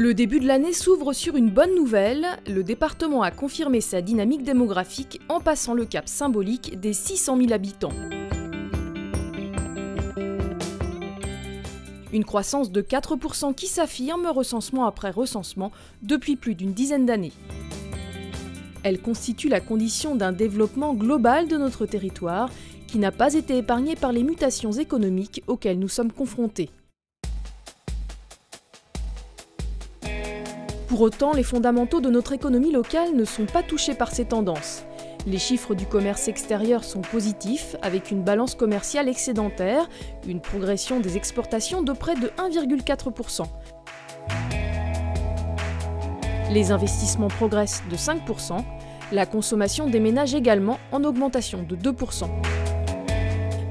Le début de l'année s'ouvre sur une bonne nouvelle. Le département a confirmé sa dynamique démographique en passant le cap symbolique des 600 000 habitants. Une croissance de 4% qui s'affirme recensement après recensement depuis plus d'une dizaine d'années. Elle constitue la condition d'un développement global de notre territoire qui n'a pas été épargné par les mutations économiques auxquelles nous sommes confrontés. Pour autant, les fondamentaux de notre économie locale ne sont pas touchés par ces tendances. Les chiffres du commerce extérieur sont positifs, avec une balance commerciale excédentaire, une progression des exportations de près de 1,4%. Les investissements progressent de 5%, la consommation des ménages également en augmentation de 2%.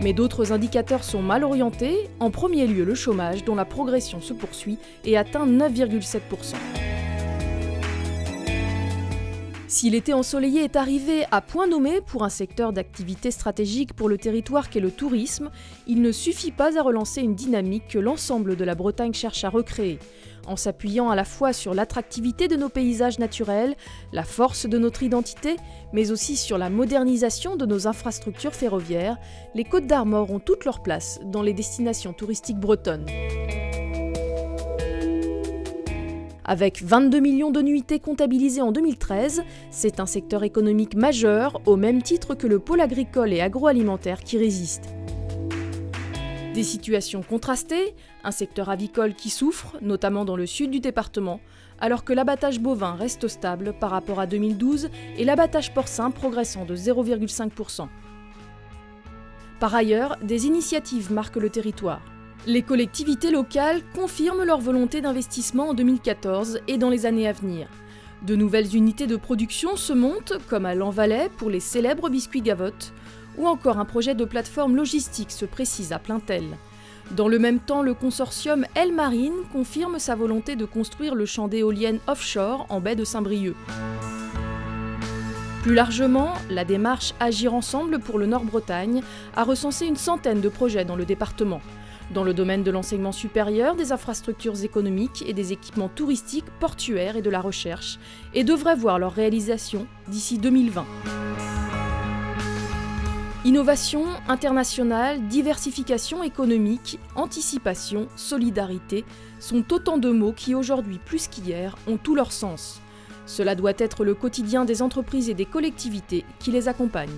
Mais d'autres indicateurs sont mal orientés, en premier lieu le chômage dont la progression se poursuit et atteint 9,7%. Si l'été ensoleillé est arrivé à point nommé pour un secteur d'activité stratégique pour le territoire qu'est le tourisme, il ne suffit pas à relancer une dynamique que l'ensemble de la Bretagne cherche à recréer. En s'appuyant à la fois sur l'attractivité de nos paysages naturels, la force de notre identité, mais aussi sur la modernisation de nos infrastructures ferroviaires, les Côtes d'Armor ont toute leur place dans les destinations touristiques bretonnes. Avec 22 millions de nuitées comptabilisées en 2013, c'est un secteur économique majeur, au même titre que le pôle agricole et agroalimentaire qui résiste. Des situations contrastées, un secteur avicole qui souffre, notamment dans le sud du département, alors que l'abattage bovin reste stable par rapport à 2012 et l'abattage porcin progressant de 0,5%. Par ailleurs, des initiatives marquent le territoire. Les collectivités locales confirment leur volonté d'investissement en 2014 et dans les années à venir. De nouvelles unités de production se montent, comme à Lanvalet pour les célèbres biscuits Gavotte, ou encore un projet de plateforme logistique se précise à Plaintel. Dans le même temps, le consortium Elle Marine confirme sa volonté de construire le champ d'éoliennes offshore en baie de Saint-Brieuc. Plus largement, la démarche Agir ensemble pour le Nord-Bretagne a recensé une centaine de projets dans le département, dans le domaine de l'enseignement supérieur, des infrastructures économiques et des équipements touristiques, portuaires et de la recherche, et devraient voir leur réalisation d'ici 2020. Innovation internationale, diversification économique, anticipation, solidarité sont autant de mots qui aujourd'hui plus qu'hier ont tout leur sens. Cela doit être le quotidien des entreprises et des collectivités qui les accompagnent.